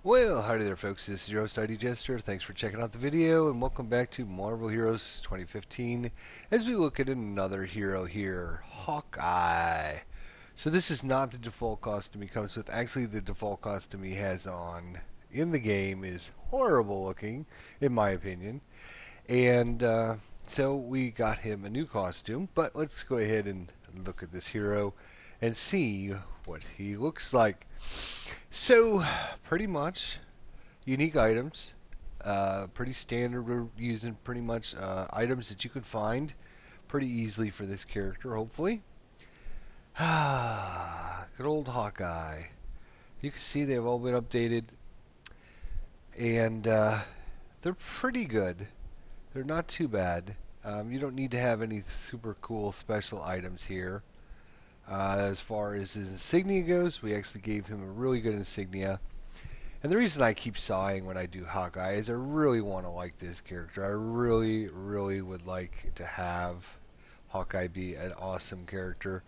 Well, howdy there folks, this is your host ID Jester. Thanks for checking out the video and welcome back to Marvel Heroes 2015 as we look at another hero here, Hawkeye. So this is not the default costume he comes with. Actually, the default costume he has on in the game is horrible looking, in my opinion. And so we got him a new costume, but let's go ahead and look at this hero and see what he looks like. So, pretty much unique items, pretty standard. We're using pretty much items that you could find pretty easily for this character, hopefully. Good old Hawkeye. You can see they've all been updated, and they're pretty good. They're not too bad. You don't need to have any super cool special items here. As far as his insignia goes, we actually gave him a really good insignia. And the reason I keep sighing when I do Hawkeye is I really want to like this character. I really, really would like to have Hawkeye be an awesome character.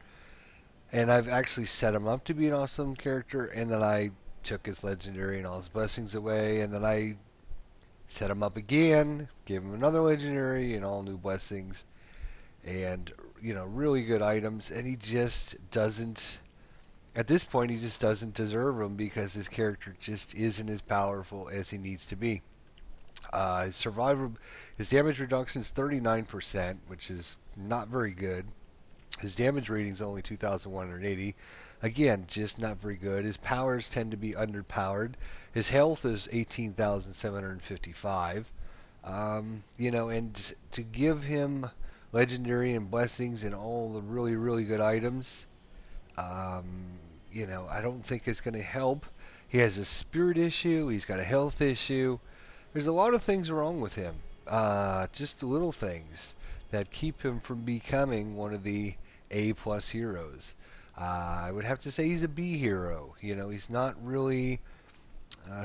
And I've actually set him up to be an awesome character, and then I took his legendary and all his blessings away, and then I set him up again, gave him another legendary and all new blessings. And really good items, and he just doesn't, at this point, he just doesn't deserve them because his character just isn't as powerful as he needs to be. His damage reduction is 39%, which is not very good. His damage rating is only 2,180. Again, just not very good. His powers tend to be underpowered. His health is 18,755. And to give him legendary and blessings and all the really, really good items, I don't think it's going to help. He has a spirit issue. He's got a health issue. There's a lot of things wrong with him. Just little things that keep him from becoming one of the A-plus heroes. I would have to say he's a B hero. He's not really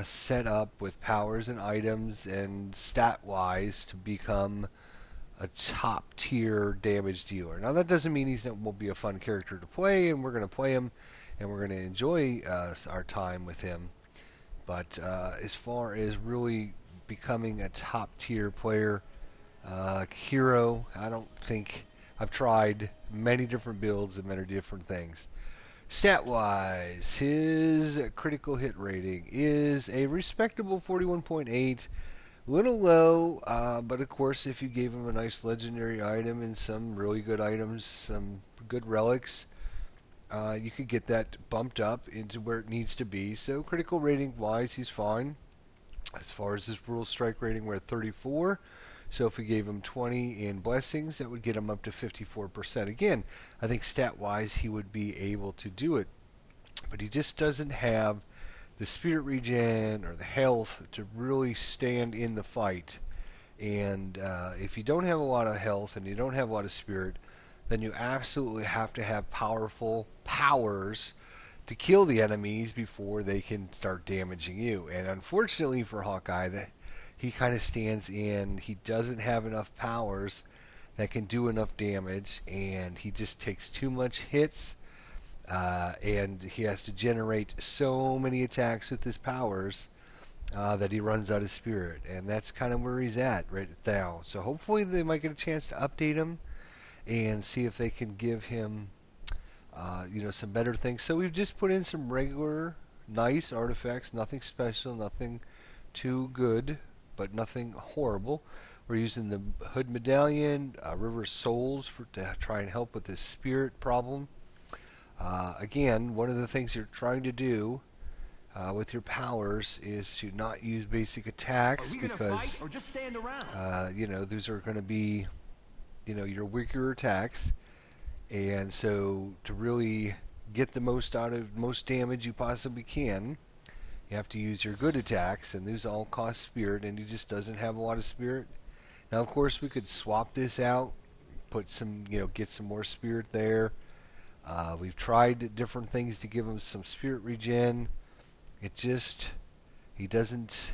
set up with powers and items and stat-wise to become a top tier damage dealer. Now that doesn't mean he won't be a fun character to play, and we're going to play him and we're going to enjoy our time with him. But as far as really becoming a top tier player, hero, I don't think. I've tried many different builds and many different things. Stat wise, his critical hit rating is a respectable 41.8. Little low, but of course if you gave him a nice legendary item and some really good items, some good relics, you could get that bumped up into where it needs to be. So critical rating wise, he's fine. As far as his brutal strike rating, we're at 34. So if we gave him 20 in blessings, that would get him up to 54%. Again, I think stat wise he would be able to do it, but he just doesn't have the spirit regen or the health to really stand in the fight. And if you don't have a lot of health and you don't have a lot of spirit, then you absolutely have to have powerful powers to kill the enemies before they can start damaging you. And unfortunately for Hawkeye, he kind of stands in, he doesn't have enough powers that can do enough damage, and he just takes too much hits. And he has to generate so many attacks with his powers that he runs out of spirit, and that's kind of where he's at right now. So hopefully they might get a chance to update him and see if they can give him some better things. So we've just put in some regular nice artifacts, nothing special, nothing too good, but nothing horrible. We're using the Hood Medallion, River Souls to try and help with this spirit problem. Again, one of the things you're trying to do with your powers is to not use basic attacks, because those are going to be your weaker attacks, and so to really get the most out of most damage you possibly can, you have to use your good attacks, and those all cost spirit, and he just doesn't have a lot of spirit. Now of course we could swap this out, put some, get some more spirit there. We've tried different things to give him some spirit regen. He doesn't,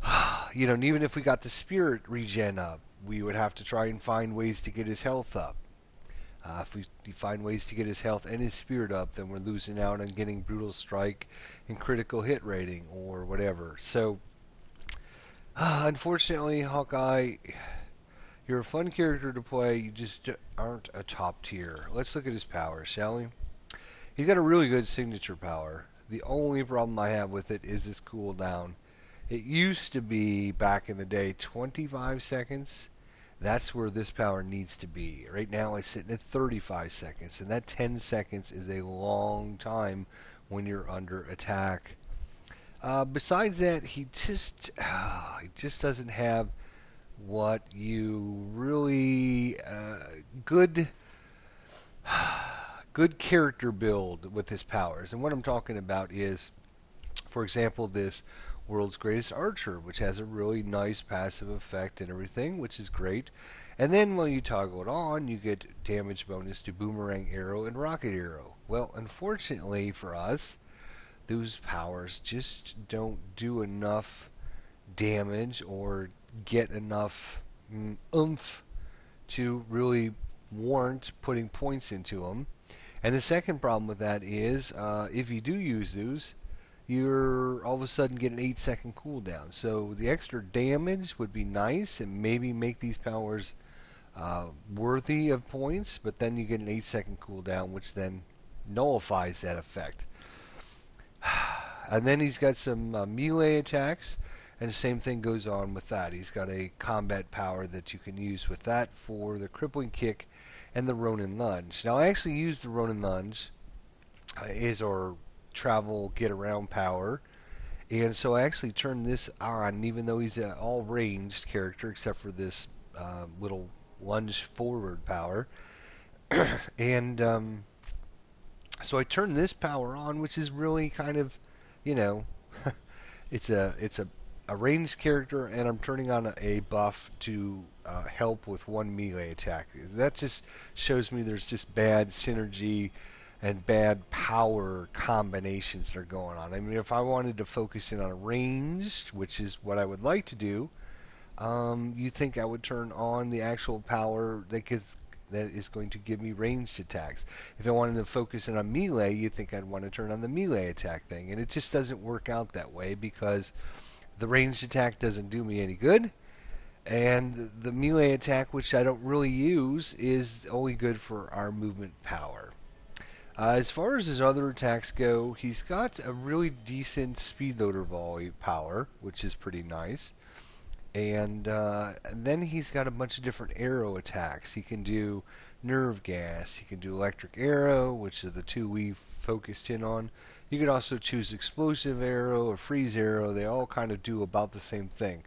and even if we got the spirit regen up, we would have to try and find ways to get his health up. If we find ways to get his health and his spirit up, then we're losing out on getting brutal strike and critical hit rating or whatever. So, unfortunately, Hawkeye, you're a fun character to play. You just aren't a top tier. Let's look at his power, shall we? He's got a really good signature power. The only problem I have with it is his cooldown. It used to be, back in the day, 25 seconds. That's where this power needs to be. Right now it's sitting at 35 seconds, and that 10 seconds is a long time when you're under attack. Besides that, he just doesn't have what you really good good character build with his powers. And what I'm talking about is, for example, this World's Greatest Archer, which has a really nice passive effect and everything, which is great. And then when you toggle it on, you get damage bonus to Boomerang Arrow and Rocket Arrow. Well, unfortunately for us, those powers just don't do enough damage or get enough oomph to really warrant putting points into them. And the second problem with that is, if you do use those, you're all of a sudden get an 8-second cooldown. So the extra damage would be nice and maybe make these powers worthy of points, but then you get an 8-second cooldown, which then nullifies that effect. And then he's got some melee attacks, and the same thing goes on with that. He's got a combat power that you can use with that for the crippling kick and the Ronin lunge. Now, I actually used the Ronin lunge as our travel get around power, and so I actually turned this on, even though he's an all ranged character except for this little lunge forward power. And so I turned this power on, which is really kind of, you know, it's a ranged character, and I'm turning on a buff to help with one melee attack. That just shows me there's just bad synergy and bad power combinations that are going on. I mean, if I wanted to focus in on a ranged, which is what I would like to do, you think I would turn on the actual power that is going to give me ranged attacks. If I wanted to focus in on melee, you'd think I'd want to turn on the melee attack thing. And it just doesn't work out that way, because the ranged attack doesn't do me any good, and the melee attack, which I don't really use, is only good for our movement power. As far as his other attacks go, he's got a really decent speed loader volley power, which is pretty nice. And then he's got a bunch of different arrow attacks. He can do nerve gas, he can do electric arrow, which are the two we focused in on. You could also choose explosive arrow or freeze arrow. They all kind of do about the same thing.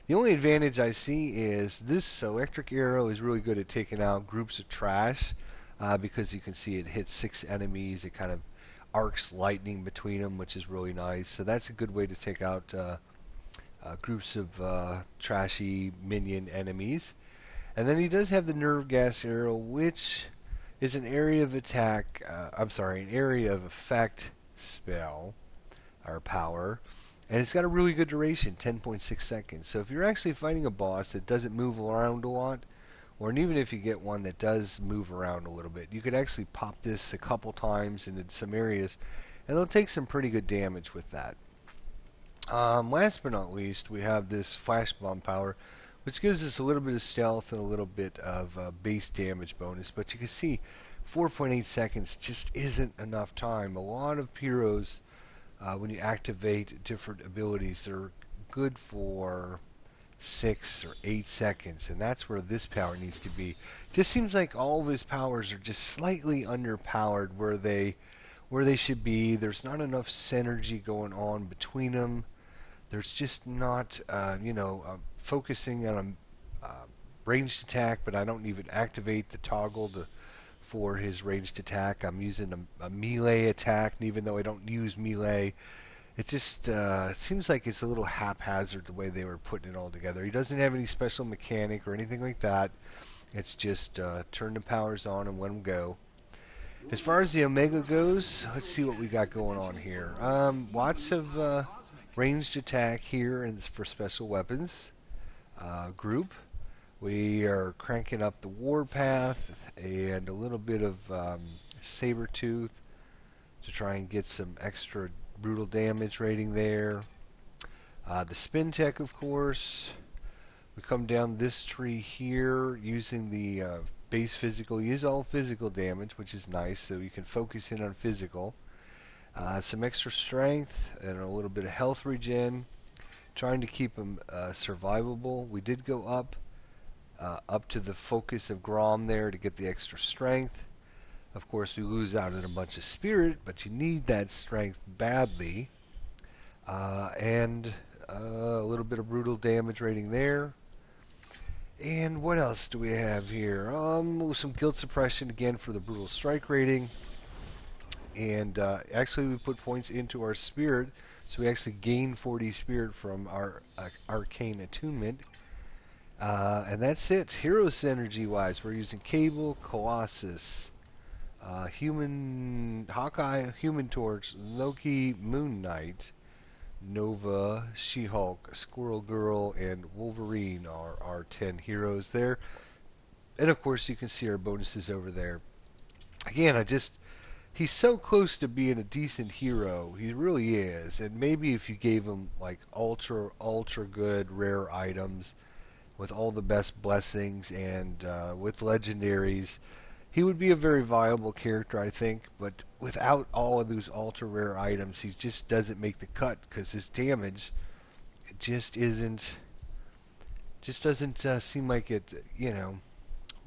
The only advantage I see is this electric arrow is really good at taking out groups of trash, because you can see it hits 6 enemies. It kind of arcs lightning between them, which is really nice. So that's a good way to take out groups of trashy minion enemies. And then he does have the nerve gas arrow, which is an area of attack, an area of effect spell or power, and it's got a really good duration, 10.6 seconds. So if you're actually fighting a boss that doesn't move around a lot, or even if you get one that does move around a little bit, you could actually pop this a couple times into some areas, and they'll take some pretty good damage with that. Last but not least, we have this flash bomb power, which gives us a little bit of stealth and a little bit of base damage bonus. But you can see 4.8 seconds just isn't enough time. A lot of heroes, when you activate different abilities, they're good for 6 or 8 seconds, and that's where this power needs to be. Just seems like all of his powers are just slightly underpowered where they should be. There's not enough synergy going on between them. There's just not, focusing on a ranged attack, but I don't even activate the toggle for his ranged attack. I'm using a melee attack, and even though I don't use melee, it just it seems like it's a little haphazard the way they were putting it all together. He doesn't have any special mechanic or anything like that. It's just turn the powers on and let them go. As far as the Omega goes, let's see what we got going on here. Lots of ranged attack here for special weapons group. We are cranking up the Warpath and a little bit of Sabertooth to try and get some extra brutal damage rating there. The Spin Tech, of course. We come down this tree here using the base physical. He is all physical damage, which is nice, so you can focus in on physical. Some extra strength and a little bit of health regen. Trying to keep him survivable. We did go up to the focus of Grom there to get the extra strength. Of course, we lose out on a bunch of spirit, but you need that strength badly. And a little bit of brutal damage rating there. And what else do we have here? Some guilt suppression again for the brutal strike rating. And actually we put points into our spirit, so we actually gain 40 spirit from our arcane attunement. And that's it. Hero synergy wise, we're using Cable, Colossus, Hawkeye, Human Torch, Loki, Moon Knight, Nova, She-Hulk, Squirrel Girl, and Wolverine are our 10 heroes there. And of course you can see our bonuses over there. Again, he's so close to being a decent hero. He really is. And maybe if you gave him like ultra good rare items with all the best blessings and with legendaries, he would be a very viable character, I think. But without all of those ultra rare items, he just doesn't make the cut because his damage just doesn't seem like it,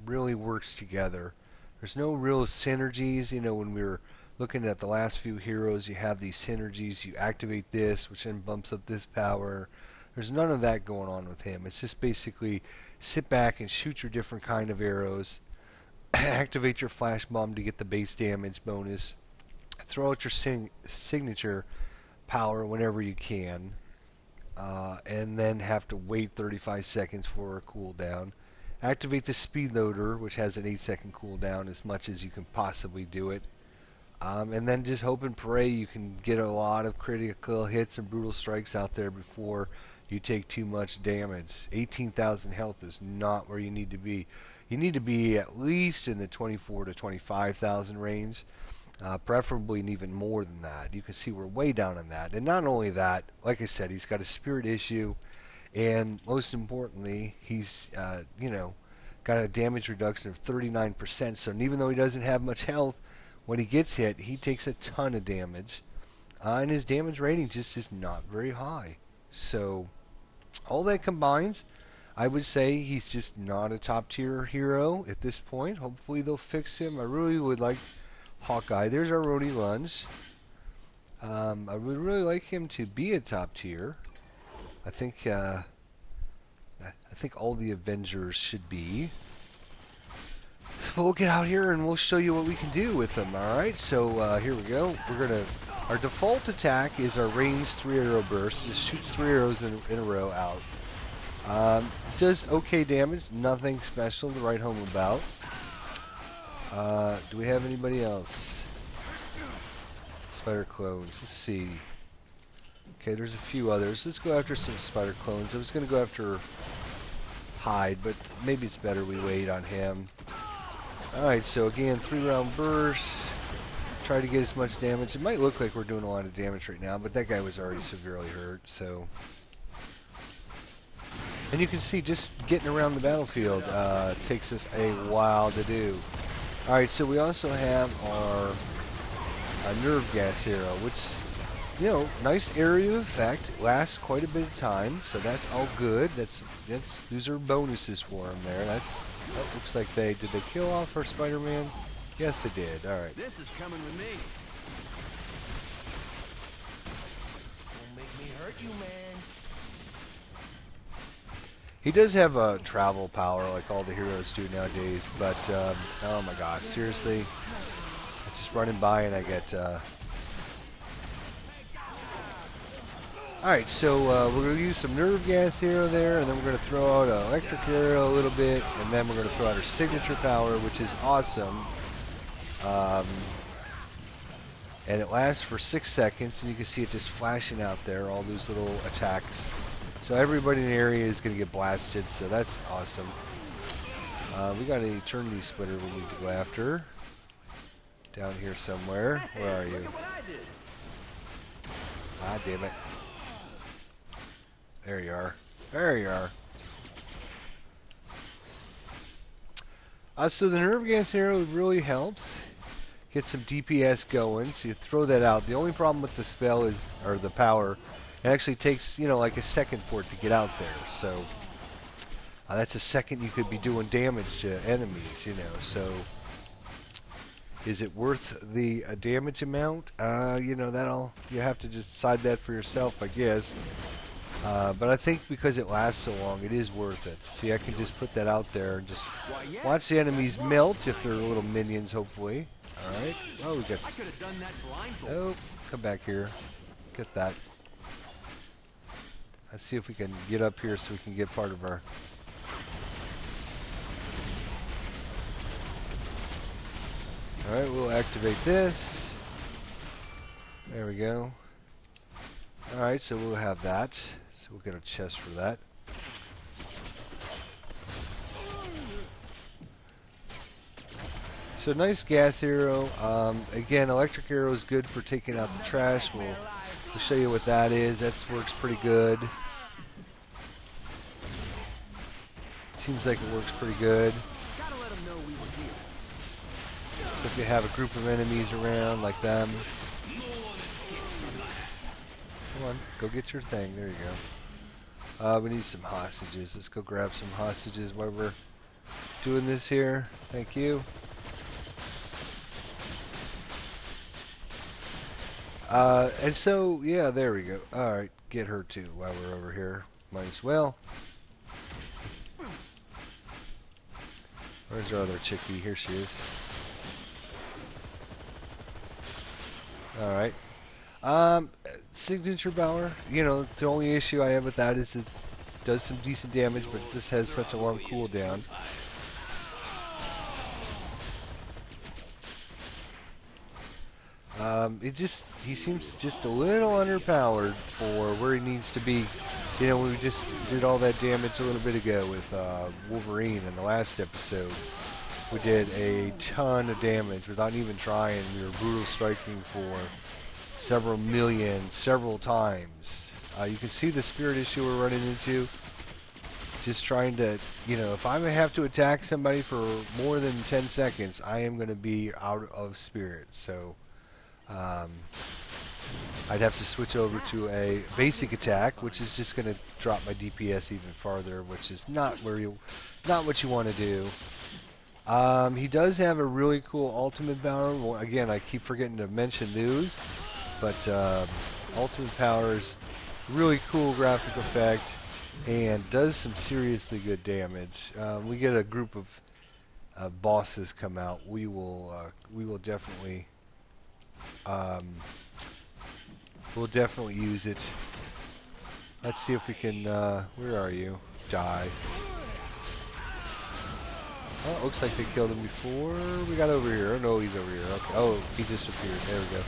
really works together. There's no real synergies. When we were looking at the last few heroes, you have these synergies. You activate this, which then bumps up this power. There's none of that going on with him. It's just basically sit back and shoot your different kind of arrows. Activate your flash bomb to get the base damage bonus. Throw out your signature power whenever you can. And then have to wait 35 seconds for a cooldown. Activate the speed loader, which has an 8-second cooldown, as much as you can possibly do it. And then just hope and pray you can get a lot of critical hits and brutal strikes out there before you take too much damage. 18,000 health is not where you need to be. You need to be at least in the 24 to 25,000 range, preferably even more than that. You can see we're way down on that. And not only that, like I said, he's got a spirit issue, and most importantly, he's got a damage reduction of 39%. So even though he doesn't have much health, when he gets hit, he takes a ton of damage, and his damage rating just is not very high. So all that combines, I would say he's just not a top tier hero at this point. Hopefully they'll fix him. I really would like Hawkeye. There's our Rhodey Lunge. I would really like him to be a top tier. I think all the Avengers should be. So we'll get out here and we'll show you what we can do with them. All right. So here we go. Our default attack is our ranged 3-arrow burst. It just shoots 3 arrows in a row out. Does okay damage. Nothing special to write home about. Do we have anybody else? Spider clones. Let's see. Okay, there's a few others. Let's go after some spider clones. I was going to go after Hyde, but maybe it's better we wait on him. Alright, so again, 3-round burst. Try to get as much damage. It might look like we're doing a lot of damage right now, but that guy was already severely hurt, so... And you can see just getting around the battlefield takes us a while to do. Alright, so we also have our nerve gas hero, which, nice area of effect, lasts quite a bit of time, so that's all good. Those are bonuses for him there. Looks like did they kill off our Spider-Man? Yes, they did. All right. This is coming with me. Don't make me hurt you, man. He does have a travel power like all the heroes do nowadays, but oh my gosh, seriously, I'm just running by and I get. Alright, so we're going to use some nerve gas hero there, and then we're going to throw out an electric hero a little bit, and then we're going to throw out our signature power, which is awesome. And it lasts for 6 seconds, and you can see it just flashing out there, all those little attacks. So everybody in the area is going to get blasted, so that's awesome. We got an eternity splitter we need to go after. Down here somewhere. Where are you? Ah, damn it. There you are. There you are. So the nerve gas arrow really helps. Get some DPS going, so you throw that out. The only problem with the spell is, or the power, it actually takes, like a second for it to get out there. So that's a second you could be doing damage to enemies, So is it worth the damage amount? You have to just decide that for yourself, I guess. But I think because it lasts so long, it is worth it. See, I can just put that out there and just watch the enemies melt if they're little minions, hopefully. Alright. Oh, we got... Oh, come back here. Get that. Let's see if we can get up here so we can get part of our... Alright, we'll activate this. There we go. Alright, so we'll have that. So we'll get a chest for that. So nice gas arrow. Again, electric arrow is good for taking out the trash. We'll show you what that is. That works pretty good. Seems like it works pretty good. So if you have a group of enemies around like them. Come on, go get your thing. There you go. We need some hostages. Let's go grab some hostages while we're doing this here. Thank you. And so, yeah, there we go. Alright, get her too while we're over here. Might as well. Where's our other chickie? Here she is. Alright. Signature power. The only issue I have with that is it does some decent damage, but it just has such a long cooldown. He seems just a little underpowered for where he needs to be. We just did all that damage a little bit ago with Wolverine in the last episode. We did a ton of damage without even trying. We were brutal striking for several million, several times. You can see the spirit issue we're running into. Just trying to, if I have to attack somebody for more than 10 seconds, I am going to be out of spirit. So I'd have to switch over to a basic attack, which is just going to drop my DPS even farther, which is not what you want to do. He does have a really cool ultimate power. Well, again, I keep forgetting to mention those, but ultimate power is really cool graphic effect and does some seriously good damage. We get a group of bosses come out. We will definitely we'll definitely use it. Let's see if we can. Where are you? Die. Oh, it looks like they killed him before we got over here. Oh no, he's over here. Okay. Oh, he disappeared. There we go.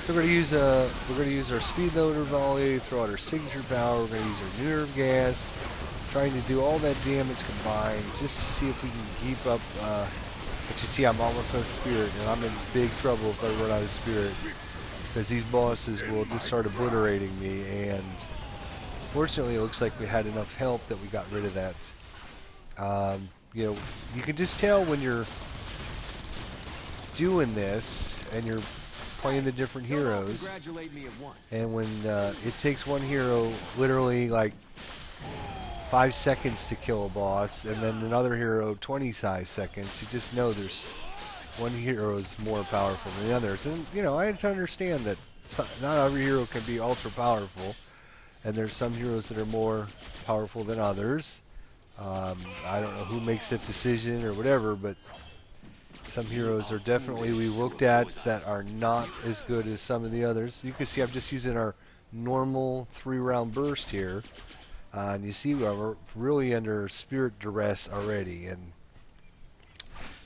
So we're gonna use our speed loader volley, throw out our signature power. We're gonna use our nerve gas, trying to do all that damage combined, just to see if we can keep up. But you see, I'm almost on spirit, and I'm in big trouble if I run out of spirit, because these bosses will just start obliterating me. And fortunately, it looks like we had enough help that we got rid of that. You can just tell when you're doing this and you're playing the different heroes, and when it takes one hero literally like 5 seconds to kill a boss, and then another hero 25 seconds, you just know there's one hero is more powerful than the others. And I have to understand that not every hero can be ultra powerful, and there's some heroes that are more powerful than others. I don't know who makes that decision or whatever, but some heroes are definitely we looked at that are not as good as some of the others. You can see I'm just using our normal 3-round burst here, and you see we're really under spirit duress already, and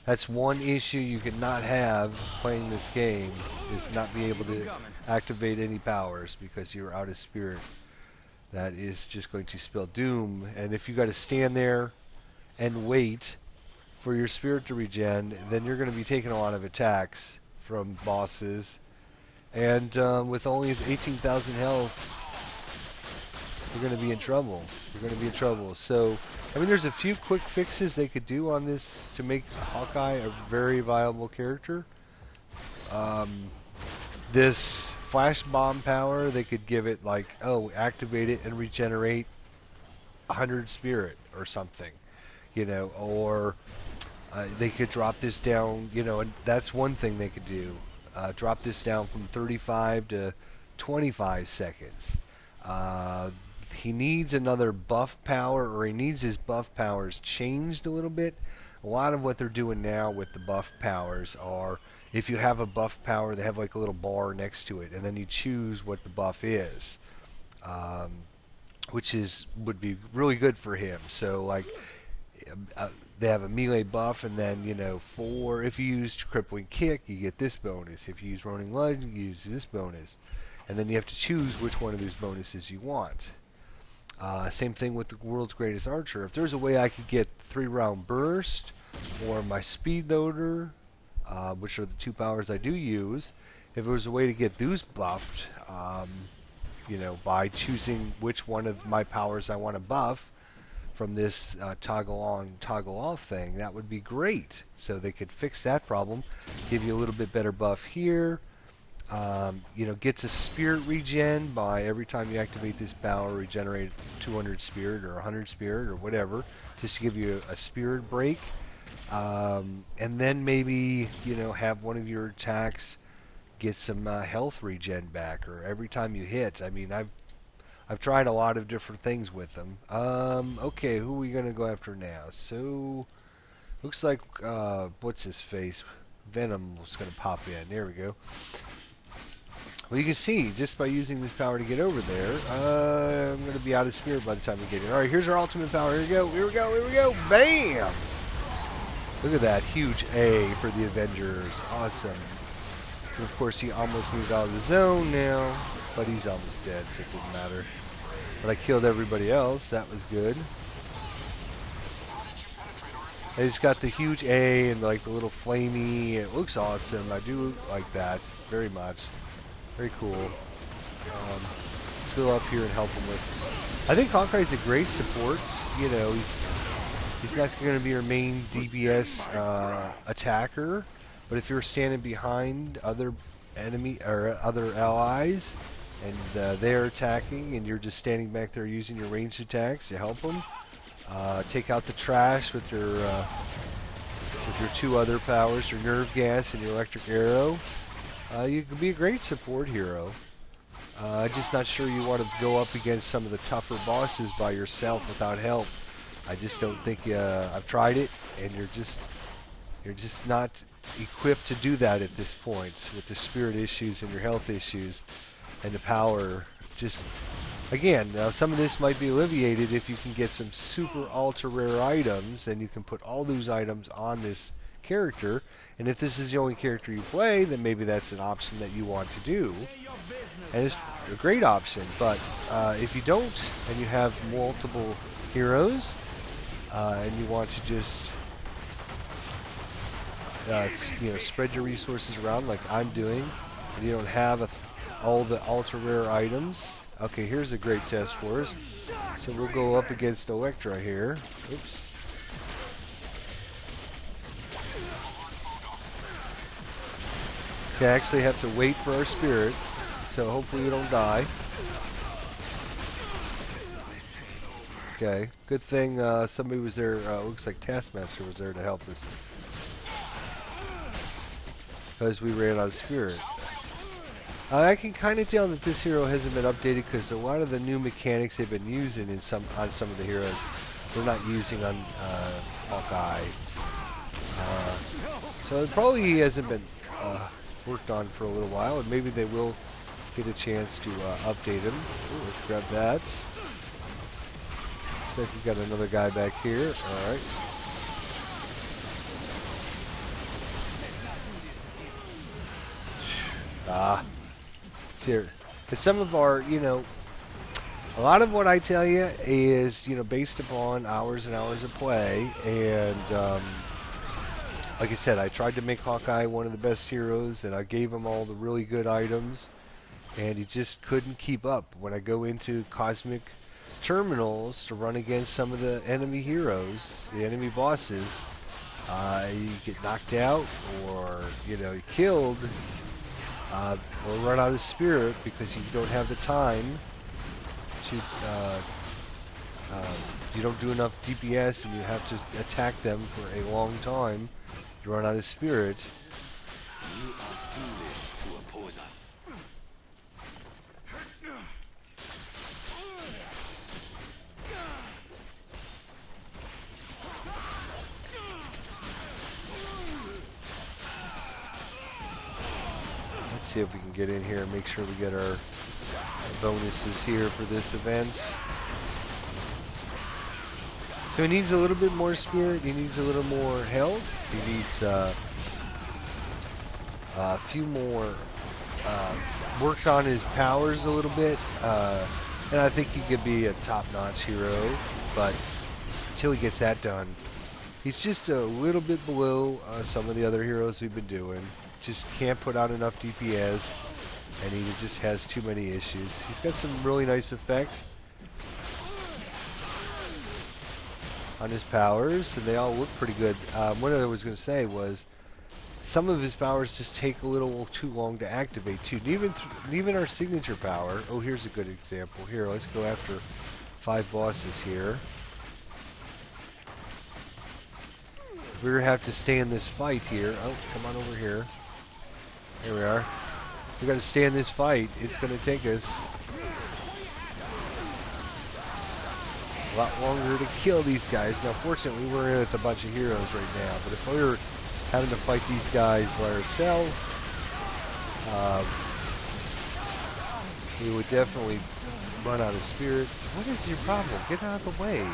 that's one issue you could not have playing this game, is not be able to activate any powers because you're out of spirit. That is just going to spell doom. And if you got to stand there and wait for your spirit to regen, then you're going to be taking a lot of attacks from bosses. And with only 18,000 health, you're going to be in trouble. You're going to be in trouble. So, I mean, there's a few quick fixes they could do on this to make Hawkeye a very viable character. This flash bomb power, they could give it like, oh, activate it and regenerate 100 spirit or something, you know, or they could drop this down, you know, and that's one thing they could do. Drop this down from 35 to 25 seconds. He needs another buff power, or he needs his buff powers changed a little bit. A lot of what they're doing now with the buff powers are, if you have a buff power, they have like a little bar next to it, and then you choose what the buff is, which would be really good for him. So like, they have a melee buff, and then, you know, if you use crippling kick, you get this bonus. If you use rolling lunge, you use this bonus, and then you have to choose which one of these bonuses you want. Same thing with the world's greatest archer. If there's a way I could get 3-round burst or my speed loader, which are the two powers I do use, if there was a way to get those buffed, you know, by choosing which one of my powers I want to buff from this toggle on, toggle off thing, that would be great. So they could fix that problem, give you a little bit better buff here. You know, gets a spirit regen by every time you activate this power, regenerate 200 spirit or 100 spirit or whatever, just to give you a spirit break. And then maybe, you know, have one of your attacks get some health regen back, or every time you hit. I mean, I've tried a lot of different things with them. Okay, who are we gonna go after now? So looks like what's his face? Venom was gonna pop in. There we go. Well, you can see, just by using this power to get over there, I'm going to be out of spirit by the time we get in. Alright, here's our ultimate power. Here we go, here we go, here we go. Bam! Look at that, huge A for the Avengers. Awesome. And of course, he almost moved out of the zone now, but he's almost dead, so it didn't matter. But I killed everybody else. That was good. I just got the huge A and like the little flamey. It looks awesome. I do like that very much. Very cool. Let's go up here and help him with. I think Hawkeye's a great support. You know, he's not going to be your main DPS attacker, but if you're standing behind other enemy or other allies, and they're attacking, and you're just standing back there using your ranged attacks to help them, take out the trash with your two other powers, your nerve gas and your electric arrow. You could be a great support hero. Just not sure you want to go up against some of the tougher bosses by yourself without help. I just don't think I've tried it, and you're just not equipped to do that at this point with the spirit issues and your health issues and the power. Just again, some of this might be alleviated if you can get some super ultra rare items, and you can put all those items on this character. And if this is the only character you play, then maybe that's an option that you want to do, and it's a great option. But if you don't, and you have multiple heroes, and you want to just you know, spread your resources around like I'm doing, and you don't have all the ultra rare items. Okay, here's a great test for us. So we'll go up against Electra here. Oops. Okay, I actually have to wait for our spirit, so hopefully we don't die. Okay, good thing somebody was there. Looks like Taskmaster was there to help us, because we ran out of spirit. I can kind of tell that this hero hasn't been updated, because a lot of the new mechanics they've been using on some of the heroes, they're not using on Hawkeye. So it probably hasn't been worked on for a little while, and maybe they will get a chance to update him. Ooh, let's grab that. Looks like we got another guy back here. All right. Here. Some of our, you know, a lot of what I tell you is, you know, based upon hours and hours of play, and like I said, I tried to make Hawkeye one of the best heroes, and I gave him all the really good items, and he just couldn't keep up. When I go into cosmic terminals to run against some of the enemy heroes, the enemy bosses, you get knocked out, or you're killed, or run out of spirit because you don't have the time to. You don't do enough DPS, and you have to attack them for a long time. You run out of spirit. You are foolish to oppose us. Let's see if we can get in here and make sure we get our bonuses here for this event. So he needs a little bit more spirit. He needs a little more health. He needs a few more worked on his powers a little bit, and I think he could be a top-notch hero. But until he gets that done, he's just a little bit below some of the other heroes we've been doing. Just can't put out enough DPS, and he just has too many issues. He's got some really nice effects on his powers, and they all look pretty good. What I was going to say was some of his powers just take a little too long to activate too. Even our signature power. Oh, here's a good example. Here, let's go after 5 bosses here. We're going to have to stay in this fight here. Oh, come on over here. Here we are. We got to stay in this fight. It's going to take us a lot longer to kill these guys. Now, fortunately, we're in with a bunch of heroes right now, but if we were having to fight these guys by ourselves, we would definitely run out of spirit. What is your problem? Get out of the way.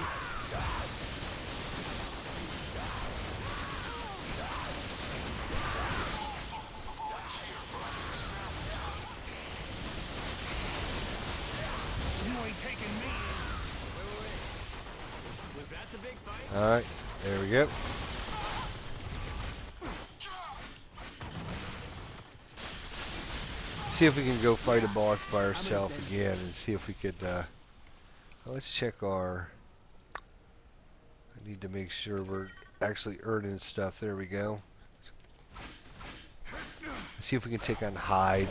Alright, there we go. See if we can go fight a boss by ourselves again and see if we could, let's check our, I need to make sure we're actually earning stuff. There we go. Let's see if we can take on Hyde.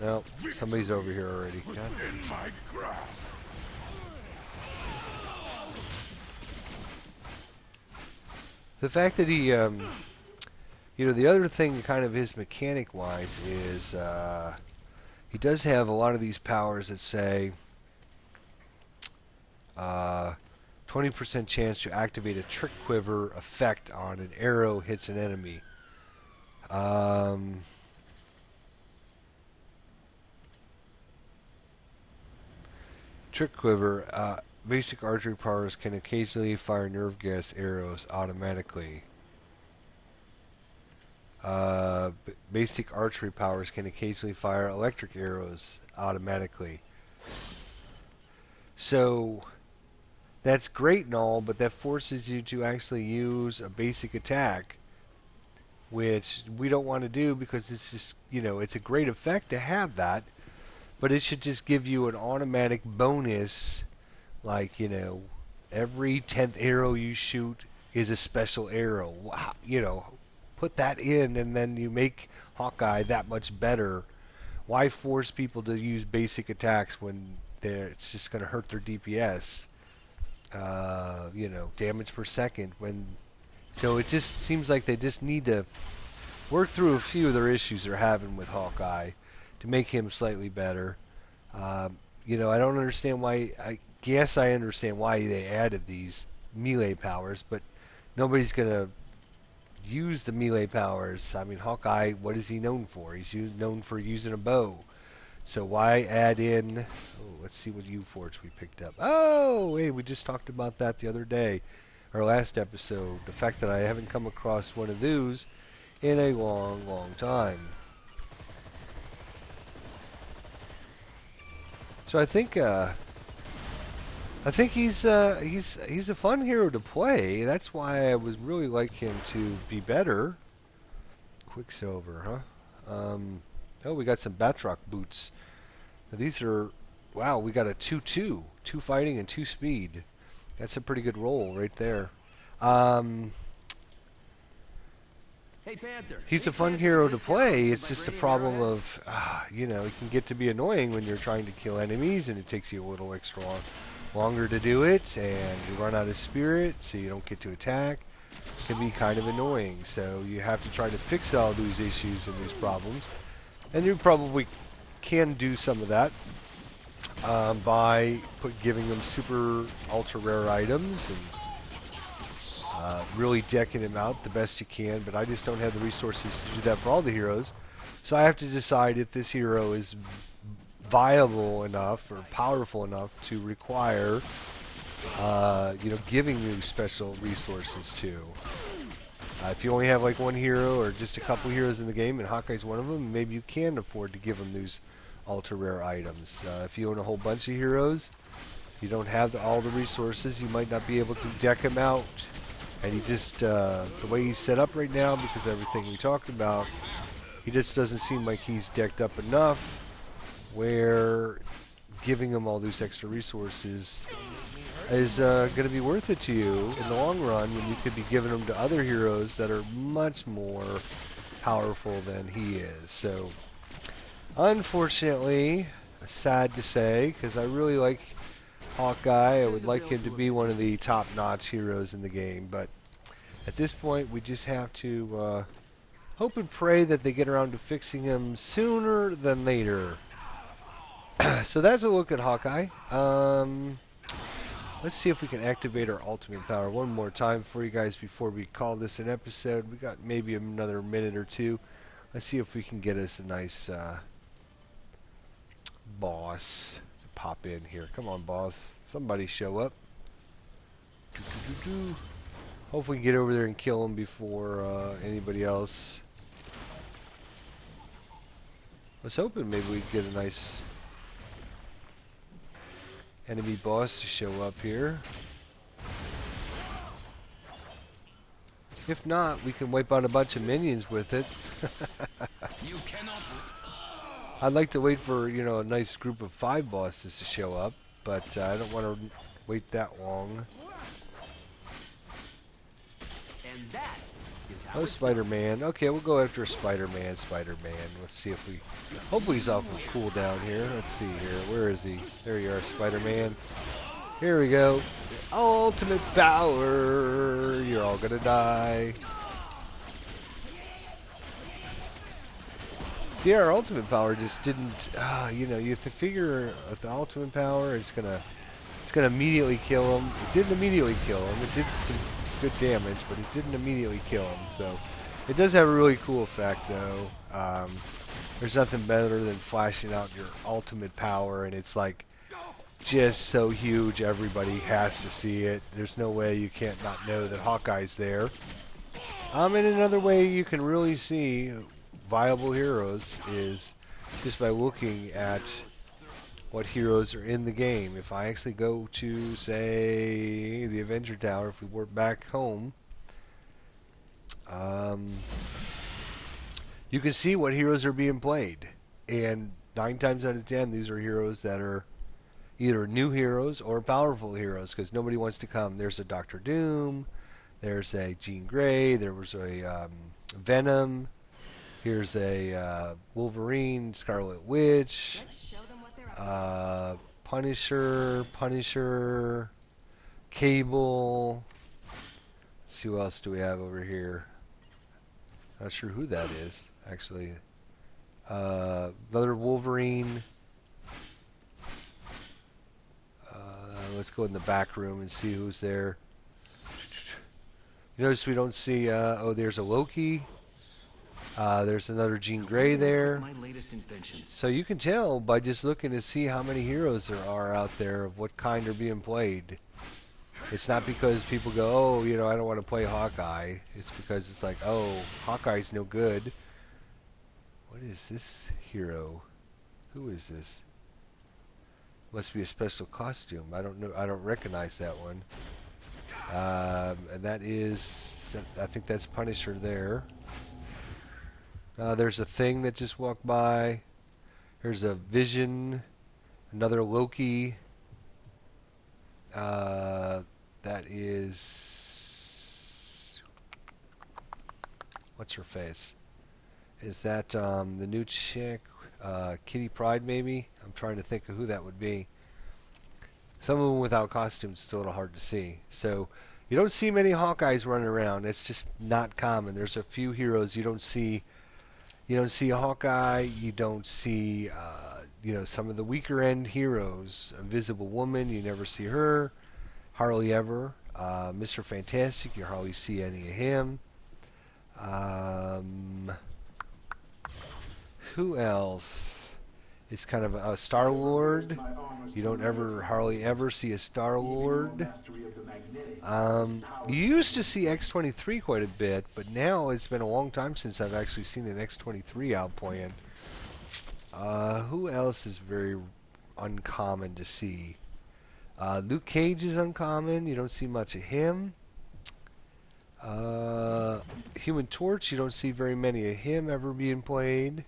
No, somebody's over here already. God. The fact that he, the other thing kind of his mechanic-wise is he does have a lot of these powers that say 20% chance to activate a trick quiver effect on an arrow hits an enemy. Trick quiver. Basic archery powers can occasionally fire nerve gas arrows automatically. Basic archery powers can occasionally fire electric arrows automatically. So that's great and all, but that forces you to actually use a basic attack, which we don't want to do because it's just, it's a great effect to have that, but it should just give you an automatic bonus. Like, every 10th arrow you shoot is a special arrow. Put that in, and then you make Hawkeye that much better. Why force people to use basic attacks when it's just going to hurt their DPS? Damage per second. So it just seems like they just need to work through a few of their issues they're having with Hawkeye to make him slightly better. I don't understand why. I guess I understand why they added these melee powers, but nobody's going to use the melee powers. I mean, Hawkeye, what is he known for? He's known for using a bow. So why add in... Oh, let's see what U-Forge we picked up. Oh, hey, we just talked about that the other day, our last episode. The fact that I haven't come across one of those in a long, long time. So I think I think he's a fun hero to play. That's why I would really like him to be better. Quicksilver, huh? Oh, we got some Batroc boots. Now these are, wow, we got a 2-2. 2 fighting and 2 speed. That's a pretty good roll right there. Hey, Panther. He's a fun hero to play. It's just a problem of, you know, it can get to be annoying when you're trying to kill enemies and it takes you a little extra longer to do it, and you run out of spirit so you don't get to attack. It can be kind of annoying, so you have to try to fix all these issues and these problems. And you probably can do some of that by giving them super ultra rare items and really decking him out the best you can, but I just don't have the resources to do that for all the heroes. So I have to decide if this hero is viable enough or powerful enough to require, you know, giving you special resources to. If you only have like one hero or just a couple heroes in the game, and Hawkeye's one of them, maybe you can afford to give them these ultra rare items. If you own a whole bunch of heroes, you don't have all the resources, you might not be able to deck him out. And he just, the way he's set up right now, because of everything we talked about, he just doesn't seem like he's decked up enough where giving him all these extra resources is going to be worth it to you in the long run when you could be giving them to other heroes that are much more powerful than he is. So, unfortunately, sad to say, because I really like Hawkeye. I would like him to be one of the top-notch heroes in the game, but at this point we just have to hope and pray that they get around to fixing him sooner than later. So that's a look at Hawkeye. Let's see if we can activate our ultimate power one more time for you guys before we call this an episode. We got maybe another minute or two. Let's see if we can get us a nice boss pop in here. Come on, boss. Somebody show up. Hopefully we can get over there and kill him before anybody else. I was hoping maybe we'd get a nice enemy boss to show up here. If not, we can wipe out a bunch of minions with it. You cannot. I'd like to wait for, you know, a nice group of 5 bosses to show up, but I don't want to wait that long. And that is how Oh, it's Spider-Man. Okay, we'll go after Spider-Man. Let's see if we... Hopefully he's off of cooldown here. Let's see here. Where is he? There you are, Spider-Man. Here we go. Ultimate power. You're all gonna die. See, our ultimate power just didn't... you know, you have to figure with the ultimate power, it's gonna immediately kill him. It didn't immediately kill him. It did some good damage, but it didn't immediately kill him. So it does have a really cool effect, though. There's nothing better than flashing out your ultimate power, and it's like just so huge everybody has to see it. There's no way you can't not know that Hawkeye's there. And another way you can really see viable heroes is just by looking at what heroes are in the game. If I actually go to, say, the Avenger Tower, if we warp back home, you can see what heroes are being played. And 9 times out of 10, these are heroes that are either new heroes or powerful heroes, because nobody wants to come. There's a Doctor Doom, there's a Jean Grey, there was a Venom, here's a Wolverine, Scarlet Witch, Punisher, Cable. Let's see what else do we have over here. Not sure who that is, actually. Another Wolverine. Let's go in the back room and see who's there. You notice we don't see... oh, there's a Loki. There's another Jean Grey there. my latest inventions. So you can tell by just looking to see how many heroes there are out there of what kind are being played. It's not because people go, oh, you know, I don't want to play Hawkeye. It's because it's like, oh, Hawkeye's no good. What is this hero? Who is this? Must be a special costume. I don't know. I don't recognize that one. And that is, I think that's Punisher there. There's a Thing that just walked by. There's a Vision. Another Loki. That is, what's her face? Is that the new chick? Kitty Pryde, maybe? I'm trying to think of who that would be. Some of them without costumes, it's a little hard to see. So you don't see many Hawkeyes running around. It's just not common. There's a few heroes you don't see. You don't see a Hawkeye. You don't see, some of the weaker end heroes. Invisible Woman, you never see her. Hardly ever. Mr. Fantastic, you hardly see any of him. Who else? It's kind of a Star-Lord. You don't hardly ever see a Star-Lord. You used to see X-23 quite a bit, but now it's been a long time since I've actually seen an X-23 out playing. Who else is very uncommon to see? Luke Cage is uncommon. You don't see much of him. Human Torch, you don't see very many of him ever being played.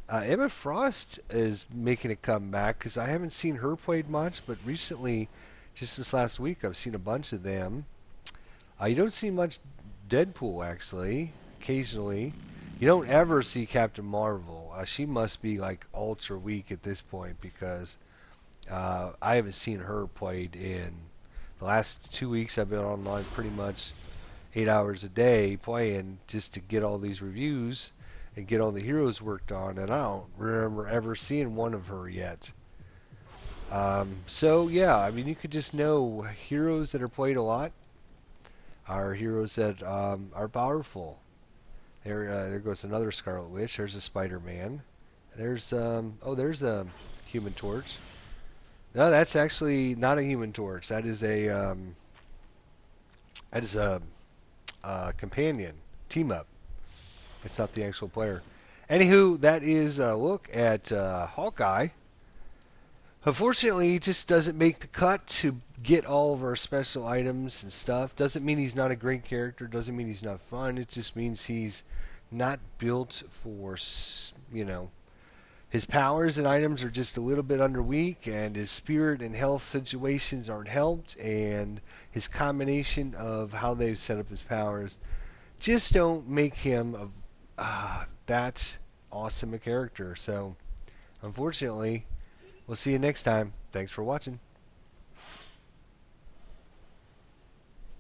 Emma Frost is making a comeback because I haven't seen her played much, but recently, just this last week, I've seen a bunch of them. You don't see much Deadpool, actually, occasionally. You don't ever see Captain Marvel. She must be like ultra weak at this point because I haven't seen her played in the last 2 weeks. I've been online pretty much 8 hours a day playing just to get all these reviews and get all the heroes worked on, and I don't remember ever seeing one of her yet. So yeah, I mean, you could just know heroes that are played a lot are heroes that are powerful. There goes another Scarlet Witch. There's a Spider-Man. There's there's a Human Torch. No, that's actually not a Human Torch. That is a companion team up. It's not the actual player. Anywho, that is a look at Hawkeye. Unfortunately, he just doesn't make the cut to get all of our special items and stuff. Doesn't mean he's not a great character. Doesn't mean he's not fun. It just means he's not built for, his powers and items are just a little bit under weak, and his spirit and health situations aren't helped, and his combination of how they've set up his powers just don't make him that awesome a character. So, unfortunately, we'll see you next time. Thanks for watching.